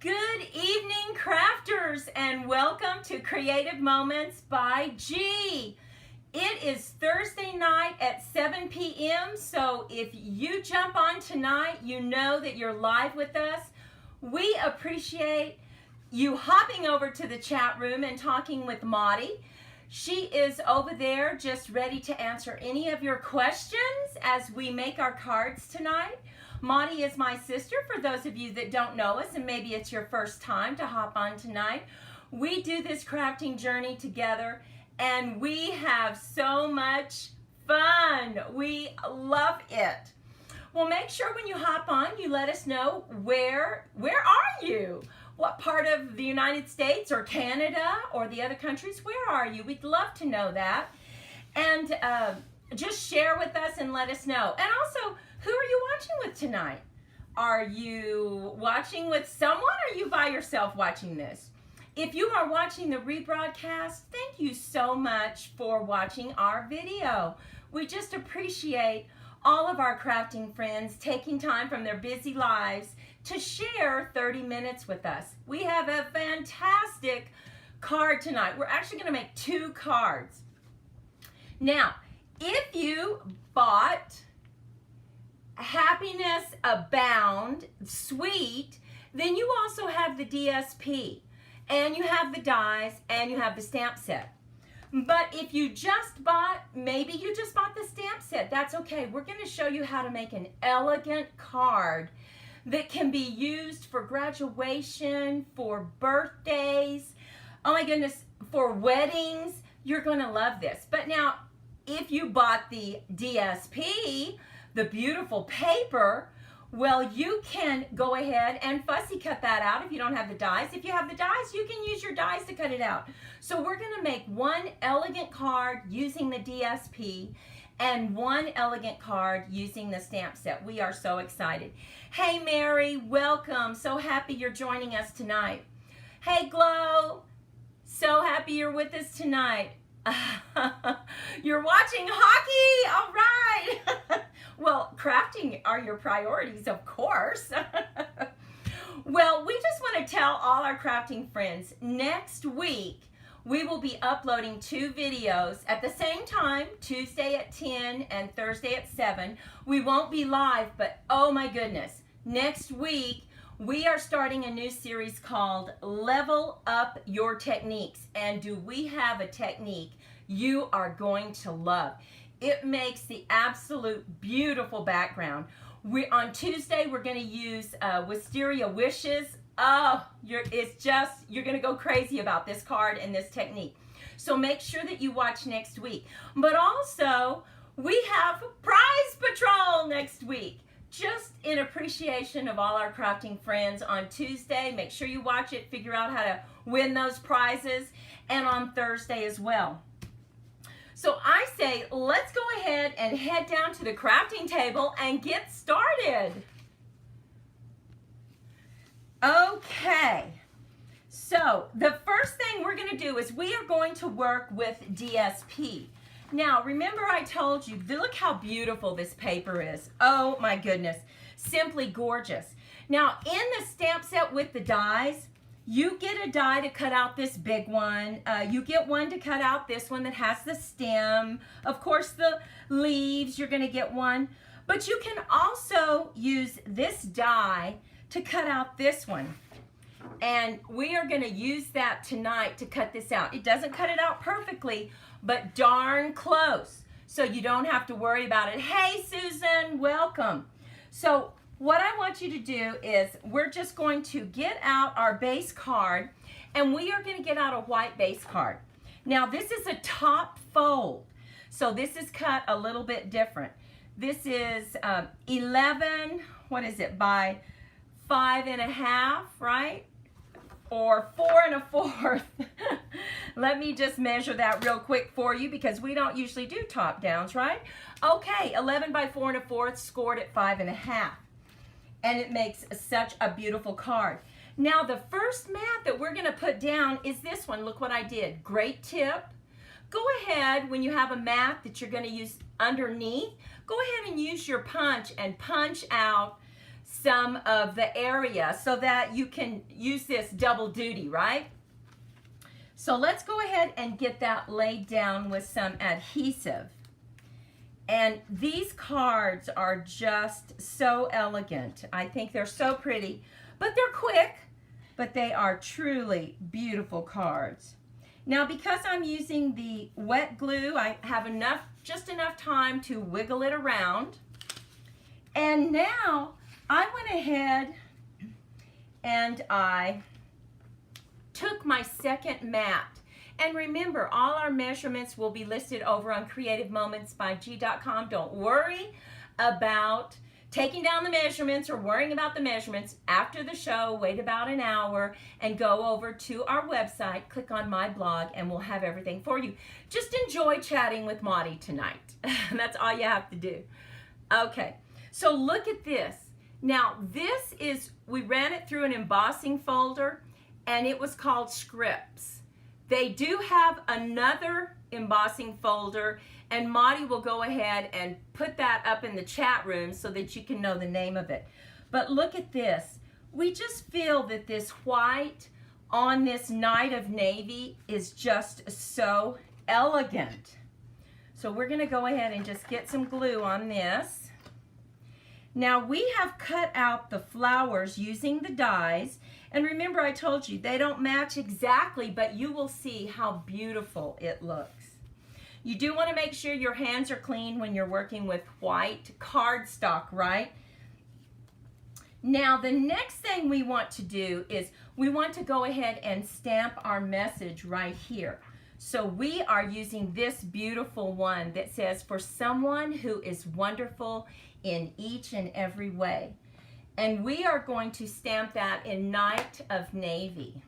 Good evening, crafters, and welcome to Creative Moments by G. It is Thursday night at 7 p.m., so if you jump on tonight, you know that you're live with us. We appreciate you hopping over to the chat room and talking with Maudie. She is over there just ready to answer any of your questions as we make our cards tonight. Maudie is my sister, for those of you that don't know us, and maybe it's your first time to hop on tonight. We do this crafting journey together, and we have so much fun. We love it. Well, make sure when you hop on, you let us know where are you? What part of the United States or Canada or the other countries, where are you? We'd love to know that. And just share with us and let us know. And also, who are you watching with tonight? Are you watching with someone, or are you by yourself watching this? If you are watching the rebroadcast, thank you so much for watching our video. We just appreciate all of our crafting friends taking time from their busy lives to share 30 minutes with us. We have a fantastic card tonight. We're actually going to make 2 cards. Now, if you bought Happiness Abound Sweet, then you also have the DSP, and you have the dies, and you have the stamp set. But if you just bought, maybe you just bought the stamp set, that's okay. We're going to show you how to make an elegant card that can be used for graduation, for birthdays, oh my goodness, for weddings. You're going to love this. But now, if you bought the DSP, the beautiful paper, well, you can go ahead and fussy cut that out if you don't have the dies. If you have the dies, you can use your dies to cut it out. So we're going to make one elegant card using the DSP and one elegant card using the stamp set. We are so excited. Hey, Mary, welcome. So happy you're joining us tonight. Hey, Glow, so happy you're with us tonight. You're watching hockey, all right. Well, crafting are your priorities, of course. Well, we just want to tell all our crafting friends, next week we will be uploading 2 videos at the same time, Tuesday at 10 and Thursday at 7. We won't be live, but oh my goodness, next week we are starting a new series called Level Up Your Techniques. And do we have a technique you are going to love? It makes the absolute beautiful background. On Tuesday, we're going to use Wisteria Wishes. Oh, you're going to go crazy about this card and this technique. So make sure that you watch next week. But also, we have Prize Patrol next week. Just in appreciation of all our crafting friends on Tuesday. Make sure you watch it, figure out how to win those prizes, and on Thursday as well. So I say, let's go ahead and head down to the crafting table and get started. Okay, so the first thing we're going to do is we are going to work with DSP. Now, remember I told you, look how beautiful this paper is. Oh my goodness, simply gorgeous. Now, in the stamp set with the dies, you get a die to cut out this big one. You get one to cut out this one that has the stem. Of course, the leaves, you're going to get one. But you can also use this die to cut out this one. And we are going to use that tonight to cut this out. It doesn't cut it out perfectly, but darn close. So you don't have to worry about it. Hey, Susan, welcome. So what I want you to do is we're just going to get out our base card, and we are going to get out a white base card. Now, this is a top fold, so this is cut a little bit different. This is 11, what is it, by 5 1/2, right? Or 4 1/4. Let me just measure that real quick for you because we don't usually do top downs, right? Okay, 11 by 4 1/4 scored at 5 1/2. And it makes such a beautiful card. Now, the first mat that we're going to put down is this one. Look what I did. Great tip. Go ahead, when you have a mat that you're going to use underneath, go ahead and use your punch and punch out some of the area so that you can use this double duty, right? So let's go ahead and get that laid down with some adhesive. And these cards are just so elegant. I think they're so pretty, but they're quick, but they are truly beautiful cards. Now, because I'm using the wet glue, I have just enough time to wiggle it around. And now I went ahead and I took my second mat. And remember, all our measurements will be listed over on creativemomentsbyg.com. Don't worry about taking down the measurements or worrying about the measurements. After the show, wait about an hour and go over to our website, click on my blog, and we'll have everything for you. Just enjoy chatting with Maudie tonight. That's all you have to do. Okay, so look at this. Now, this is, we ran it through an embossing folder, and it was called Scripts. They do have another embossing folder, and Maudie will go ahead and put that up in the chat room so that you can know the name of it. But look at this. We just feel that this white on this night of navy is just so elegant. So we're going to go ahead and just get some glue on this. Now we have cut out the flowers using the dies. And remember, I told you, they don't match exactly, but you will see how beautiful it looks. You do want to make sure your hands are clean when you're working with white cardstock, right? Now, the next thing we want to do is we want to go ahead and stamp our message right here. So we are using this beautiful one that says, "For someone who is wonderful in each and every way." And we are going to stamp that in Night of Navy.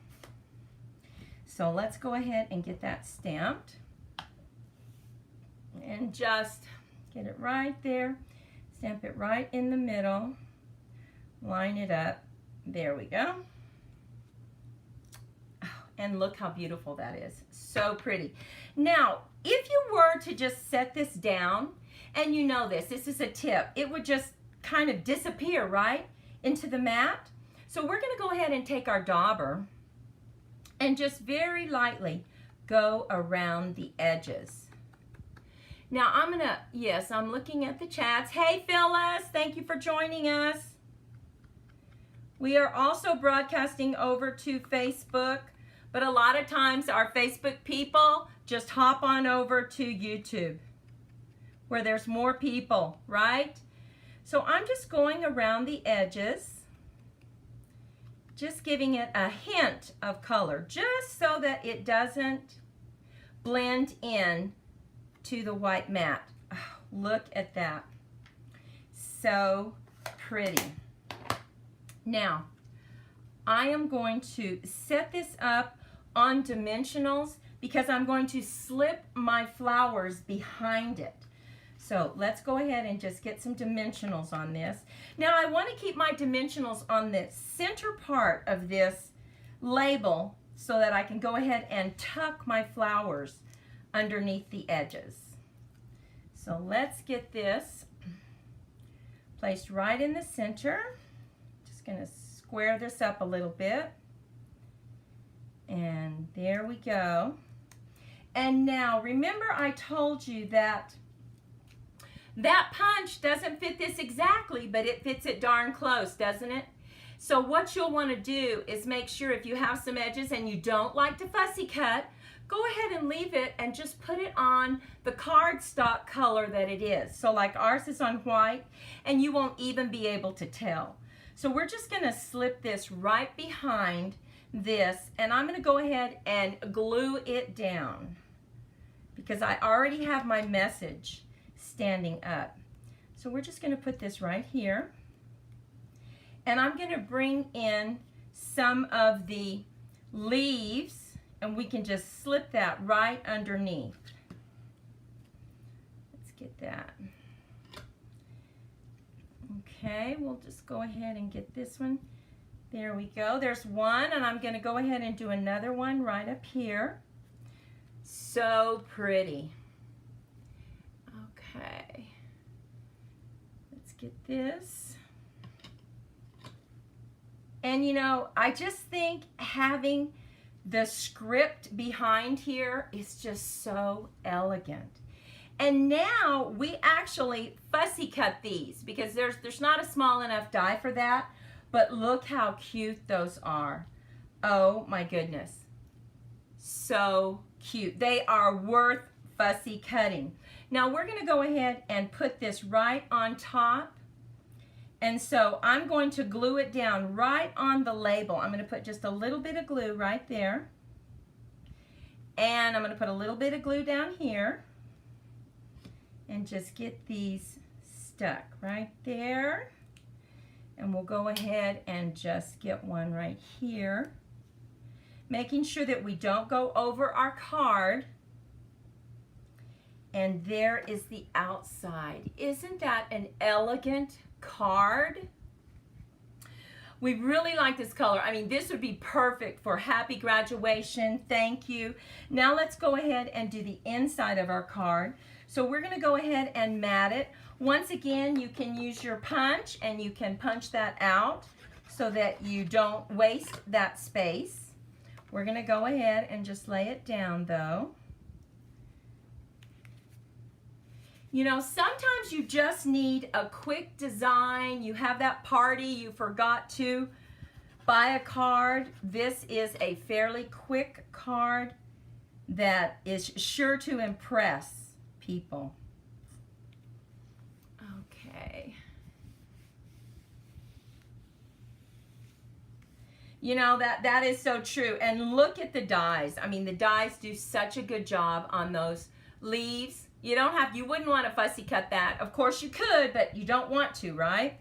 So let's go ahead and get that stamped. And just get it right there. Stamp it right in the middle. Line it up. There we go. And look how beautiful that is. So pretty. Now, if you were to just set this down, and you know this is a tip, it would just kind of disappear, right, into the mat. So we're going to go ahead and take our dauber and just very lightly go around the edges. Now I'm looking at the chats. Hey Phyllis, thank you for joining us. We are also broadcasting over to Facebook, but a lot of times our Facebook people just hop on over to YouTube where there's more people, right? So I'm just going around the edges, just giving it a hint of color, just so that it doesn't blend in to the white mat. Oh, look at that. So pretty. Now, I am going to set this up on dimensionals because I'm going to slip my flowers behind it. So let's go ahead and just get some dimensionals on this. Now I want to keep my dimensionals on the center part of this label so that I can go ahead and tuck my flowers underneath the edges. So let's get this placed right in the center. Just going to square this up a little bit. And there we go. And now remember I told you that that punch doesn't fit this exactly, but it fits it darn close, doesn't it? So what you'll want to do is make sure if you have some edges and you don't like to fussy cut, go ahead and leave it and just put it on the cardstock color that it is. So like ours is on white, and you won't even be able to tell. So we're just going to slip this right behind this, and I'm going to go ahead and glue it down because I already have my message standing up. So we're just going to put this right here, and I'm going to bring in some of the leaves, and we can just slip that right underneath. Let's get that. Okay, we'll just go ahead and get this one. There we go. There's one, and I'm going to go ahead and do another one right up here. So pretty. Okay. Let's get this. And you know, I just think having the script behind here is just so elegant. And now we actually fussy cut these because there's not a small enough die for that, but look how cute those are. Oh my goodness. So cute. They are worth fussy cutting. Now we're going to go ahead and put this right on top. And so I'm going to glue it down right on the label. I'm going to put just a little bit of glue right there. And I'm going to put a little bit of glue down here. And just get these stuck right there. And we'll go ahead and just get one right here. Making sure that we don't go over our card. And there is the outside. Isn't that an elegant card? We really like this color. I mean, this would be perfect for happy graduation, thank you. Now let's go ahead and do the inside of our card. So we're going to go ahead and mat it. Once again, you can use your punch and you can punch that out so that you don't waste that space. We're going to go ahead and just lay it down though. You know, sometimes you just need a quick design. You have that party, you forgot to buy a card. This is a fairly quick card that is sure to impress people. Okay. You know, that is so true. And look at the dies. I mean, the dies do such a good job on those leaves. You wouldn't want to fussy cut that. Of course you could, but you don't want to, right?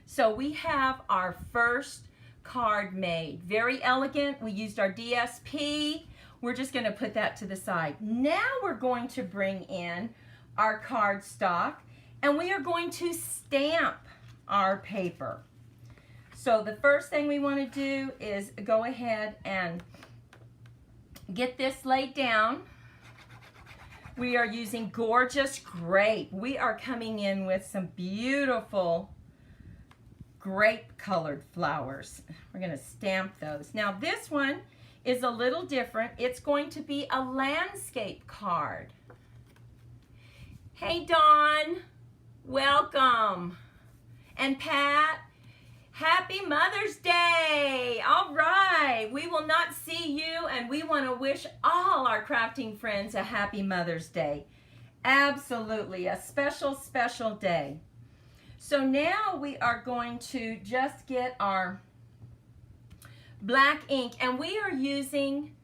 So we have our first card made. Very elegant. We used our DSP. We're just going to put that to the side. Now we're going to bring in our cardstock and we are going to stamp our paper. So the first thing we want to do is go ahead and get this laid down. We are using gorgeous Grape. We are coming in with some beautiful grape colored flowers. We're going to stamp those. Now this one is a little different. It's going to be a landscape card. Hey Dawn, welcome. And Pat, happy Mother's Day. All right, we will not see you and we want to wish all our crafting friends a happy Mother's Day. Absolutely, a special, special day. So now we are going to just get our black ink and we are using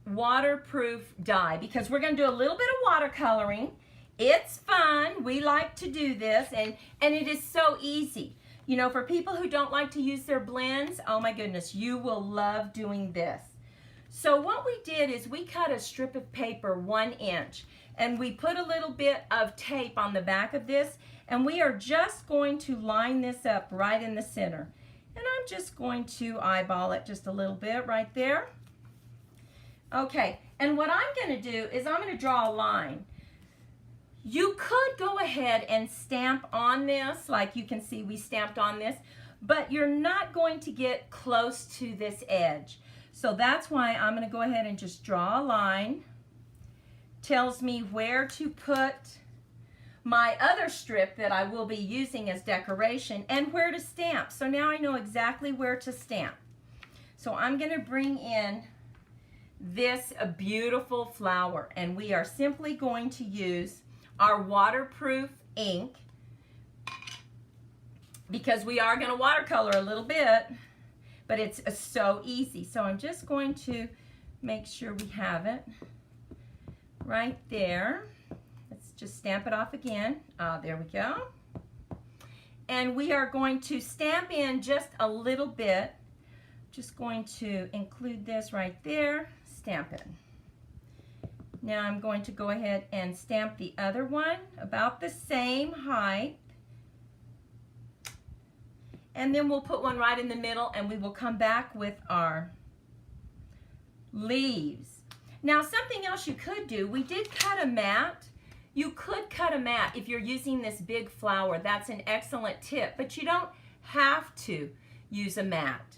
waterproof dye because we're going to do a little bit of watercoloring. It's fun. We like to do this and it is so easy. You know, for people who don't like to use their blends, oh my goodness, you will love doing this. So what we did is we cut a strip of paper 1 inch and we put a little bit of tape on the back of this and we are just going to line this up right in the center. And I'm just going to eyeball it just a little bit right there. Okay, and what I'm going to do is I'm going to draw a line. You could go ahead and stamp on this, like you can see we stamped on this, but you're not going to get close to this edge. So that's why I'm going to go ahead and just draw a line. Tells me where to put my other strip that I will be using as decoration and where to stamp. So now I know exactly where to stamp. So I'm going to bring in this beautiful flower and we are simply going to use our waterproof ink because we are going to watercolor a little bit, but it's so easy. So I'm just going to make sure we have it right there. Let's just stamp it off again. There we go. And we are going to stamp in just a little bit. Just going to include this right there, stamp it. Now I'm going to go ahead and stamp the other one about the same height. And then we'll put one right in the middle and we will come back with our leaves. Now something else you could do, we did cut a mat. You could cut a mat if you're using this big flower. That's an excellent tip, but you don't have to. use a mat.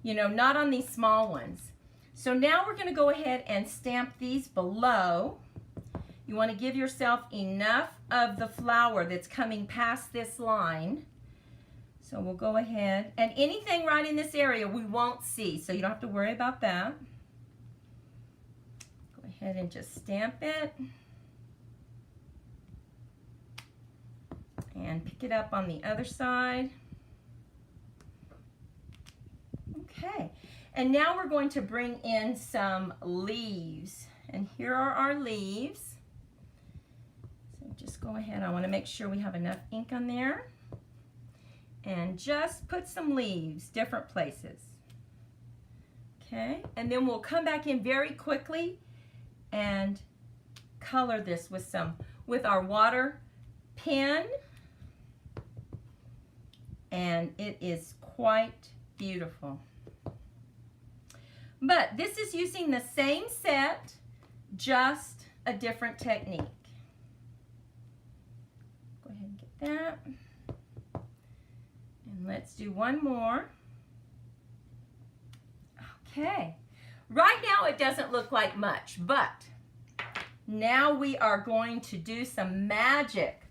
You know, not on these small ones. So now we're going to go ahead and stamp these below. You want to give yourself enough of the flower that's coming past this line. So we'll go ahead, and anything right in this area we won't see, so you don't have to worry about that. Go ahead and just stamp it. And pick it up on the other side. Okay, and now we're going to bring in some leaves. And here are our leaves. So just go ahead, I want to make sure we have enough ink on there. And just put some leaves, different places. Okay, and then we'll come back in very quickly and color this with our water pen. And it is quite beautiful. But this is using the same set, just a different technique. Go ahead and get that. And let's do one more. Okay. Right now it doesn't look like much, but now we are going to do some magic.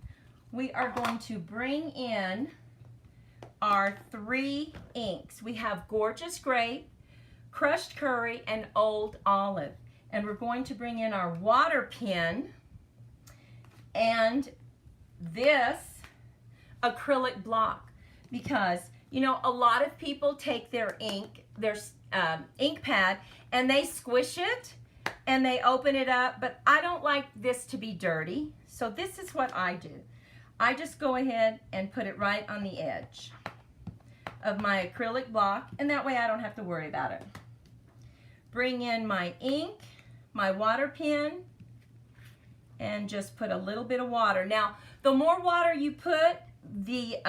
We are going to bring in our 3 inks. We have Gorgeous Grape, Crushed Curry, and Old Olive. And we're going to bring in our water pen and this acrylic block, because you know a lot of people take their ink, their ink pad, and they squish it and they open it up, but I don't like this to be dirty, so this is what I do. I just go ahead and put it right on the edge of my acrylic block, and that way I don't have to worry about it. Bring in my ink, my water pen, and just put a little bit of water. Now, the more water you put, the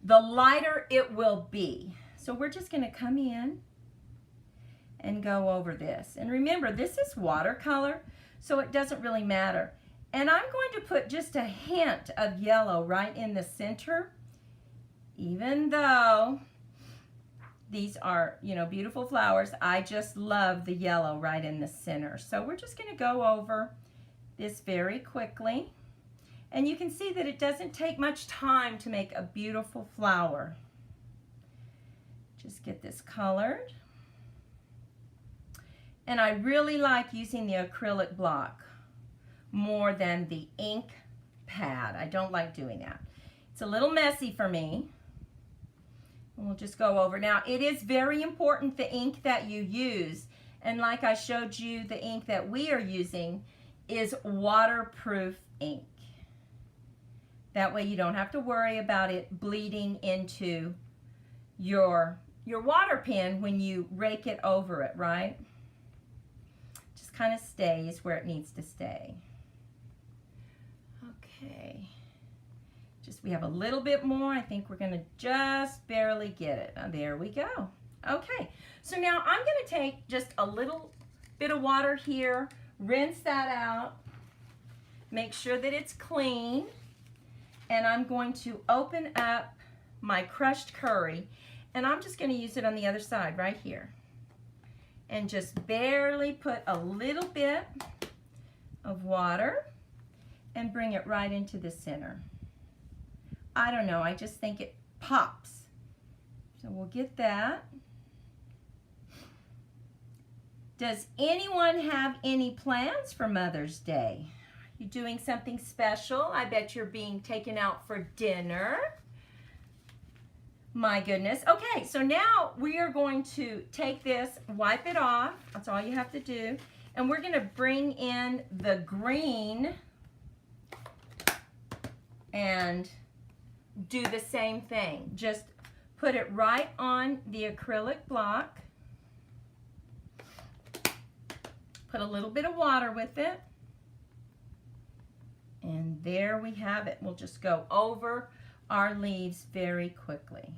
lighter it will be. So we're just going to come in and go over this. And remember, this is watercolor, so it doesn't really matter. And I'm going to put just a hint of yellow right in the center, even though these are, you know, beautiful flowers. I just love the yellow right in the center. So we're just going to go over this very quickly. And you can see that it doesn't take much time to make a beautiful flower. Just get this colored. And I really like using the acrylic block more than the ink pad. I don't like doing that. It's a little messy for me. And we'll just go over. Now, it is very important the ink that you use. And like I showed you, the ink that we are using is waterproof ink. That way you don't have to worry about it bleeding into your water pen when you rake it over it, right? Just kind of stays where it needs to stay. Okay. We have a little bit more. I think we're going to just barely get it. There we go. Okay, so now I'm going to take just a little bit of water here, rinse that out, make sure that it's clean, and I'm going to open up my crushed curry, and I'm just going to use it on the other side right here, and just barely put a little bit of water and bring it right into the center. I don't know, I just think it pops. So we'll get that. Does anyone have any plans for Mother's Day? Are you doing something special? I bet you're being taken out for dinner. My goodness. Okay, so now we are going to take this, wipe it off. That's all you have to do. And we're going to bring in the green and do the same thing. Just put it right on the acrylic block. Put a little bit of water with it. And there we have it. We'll just go over our leaves very quickly.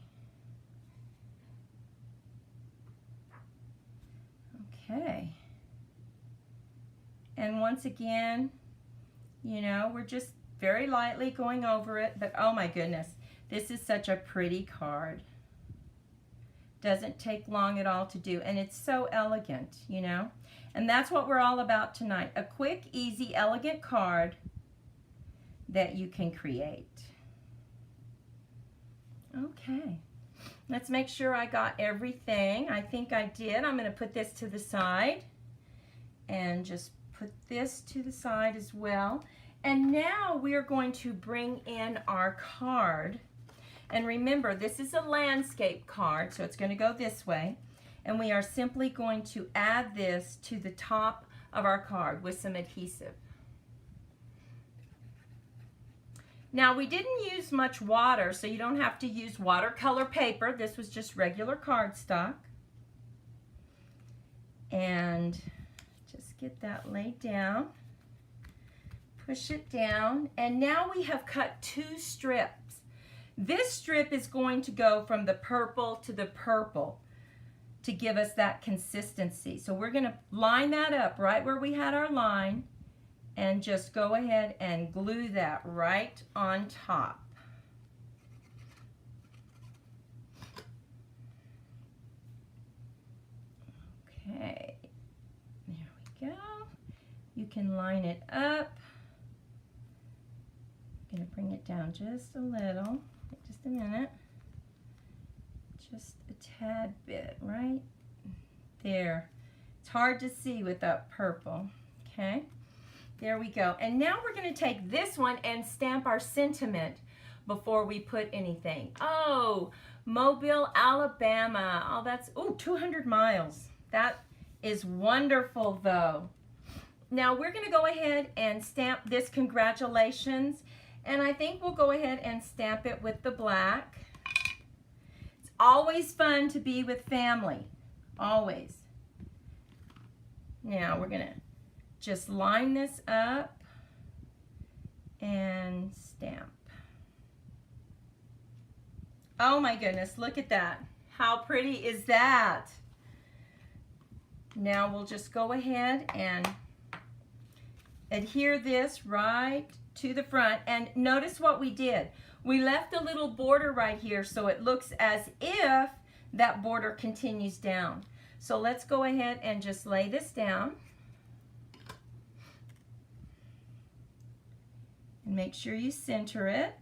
Okay. And once again, you know, we're just very lightly going over it, but oh my goodness, this is such a pretty card. Doesn't take long at all to do, and it's so elegant, you know. And that's what we're all about tonight. A quick, easy, elegant card that you can create. Okay. Let's make sure I got everything. I think I did. I'm going to put this to the side and just put this to the side as well. And now we are going to bring in our card. And remember, this is a landscape card, so it's going to go this way. And we are simply going to add this to the top of our card with some adhesive. Now, we didn't use much water, so you don't have to use watercolor paper. This was just regular cardstock. And just get that laid down. Push it down. And now we have cut 2 strips. This strip is going to go from the purple to the purple to give us that consistency. So we're going to line that up right where we had our line and just go ahead and glue that right on top. Okay, there we go. You can line it up. I'm going to bring it down just a little. Just a minute. Just a tad bit right there. It's hard to see with that purple. Okay, there we go. And now we're going to take this one and stamp our sentiment before we put anything. Oh, Mobile, Alabama. Oh, that's 200 miles. That is wonderful though. Now we're going to go ahead and stamp this congratulations. And I think we'll go ahead and stamp it with the black. It's always fun to be with family, always. Now we're gonna just line this up and stamp. Oh my goodness, look at that. How pretty is that? Now we'll just go ahead and adhere this right to the front, and notice what we did. We left a little border right here so it looks as if that border continues down. So let's go ahead and just lay this down. And make sure you center it.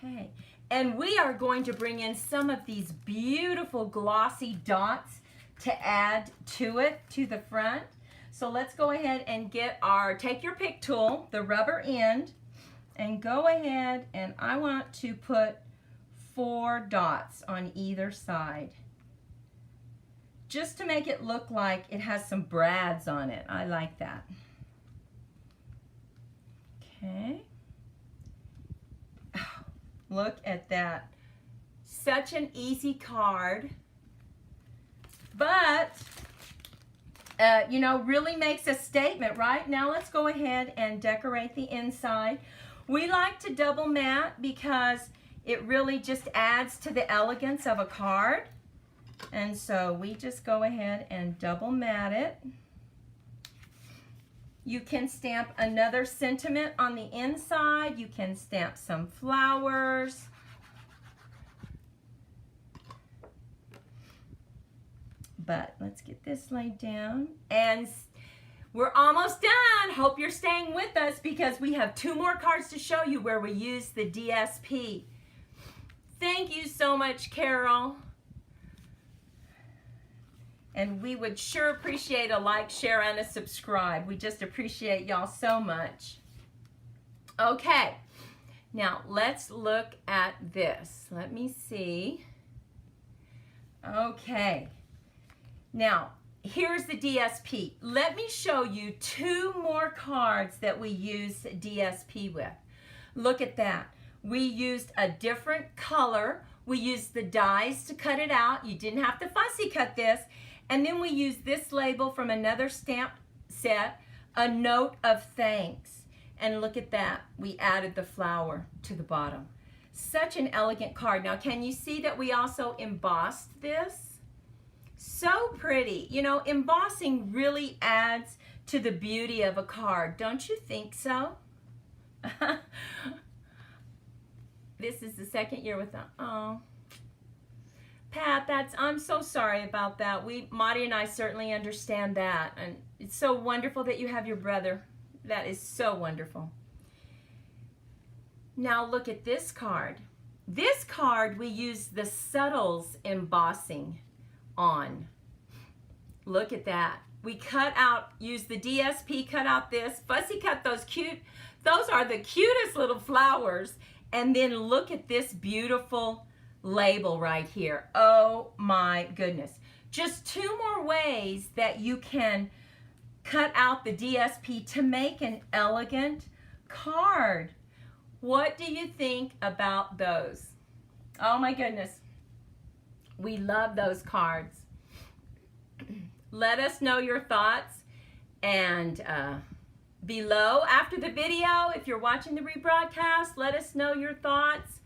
Okay. And we are going to bring in some of these beautiful glossy dots to add to it, to the front. So let's go ahead and get take your pick tool, the rubber end, and go ahead, and I want to put 4 dots on either side. Just to make it look like it has some brads on it. I like that. Okay. Oh, look at that. Such an easy card. But you know, really makes a statement, right? Now let's go ahead and decorate the inside. We like to double matte because it really just adds to the elegance of a card. And so we just go ahead and double matte it. You can stamp another sentiment on the inside. You can stamp some flowers. But let's get this laid down, and we're almost done. Hope you're staying with us because we have 2 more cards to show you where we use the DSP. Thank you so much, Carol. And we would sure appreciate a like, share, and a subscribe. We just appreciate y'all so much. Okay, now let's look at this. Let me see. Okay. Now, here's the DSP. Let me show you 2 more cards that we use DSP with. Look at that. We used a different color. We used the dies to cut it out. You didn't have to fussy cut this. And then we used this label from another stamp set, a note of thanks. And look at that. We added the flower to the bottom. Such an elegant card. Now, can you see that we also embossed this? So pretty. You know, embossing really adds to the beauty of a card. Don't you think so? This is the 2nd year with the, oh, Pat, I'm so sorry about that. Marty and I certainly understand that. And it's so wonderful that you have your brother. That is so wonderful. Now look at this card. This card we use the Subtles embossing on. Look at that. We use the DSP, cut out this. Fussy cut those are the cutest little flowers. And then look at this beautiful label right here. Oh my goodness. Just 2 more ways that you can cut out the DSP to make an elegant card. What do you think about those? Oh my goodness. We love those cards. Let us know your thoughts, and below after the video, if you're watching the rebroadcast, let us know your thoughts.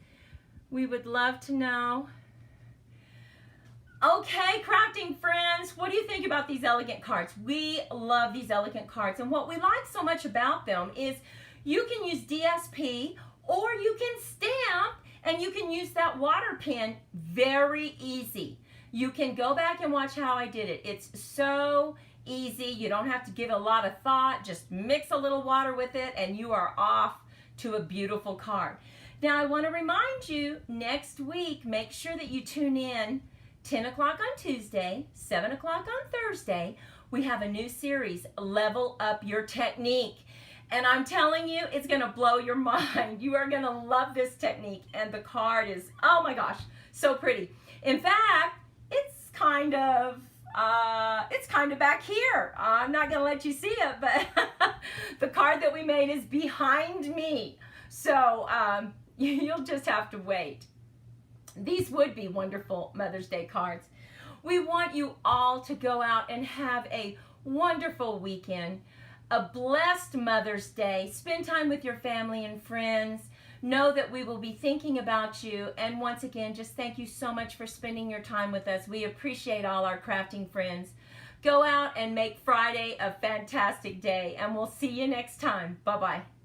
We would love to know. Okay, crafting friends, what do you think about these elegant cards? We love these elegant cards, and what we like so much about them is you can use DSP or you can stamp, and you can use that water pen. Very easy. You can go back and watch how I did it. It's so easy. You don't have to give a lot of thought. Just mix a little water with it and you are off to a beautiful card. Now I want to remind you, next week, make sure that you tune in 10 o'clock on Tuesday, 7 o'clock on Thursday. We have a new series, Level Up Your Technique. And I'm telling you, it's going to blow your mind. You are going to love this technique. And the card is, oh my gosh, so pretty. In fact, it's kind of back here. I'm not going to let you see it, but the card that we made is behind me. So you'll just have to wait. These would be wonderful Mother's Day cards. We want you all to go out and have a wonderful weekend, a blessed Mother's Day. Spend time with your family and friends. Know that we will be thinking about you. And once again, just thank you so much for spending your time with us. We appreciate all our crafting friends. Go out and make Friday a fantastic day, and we'll see you next time. Bye-bye.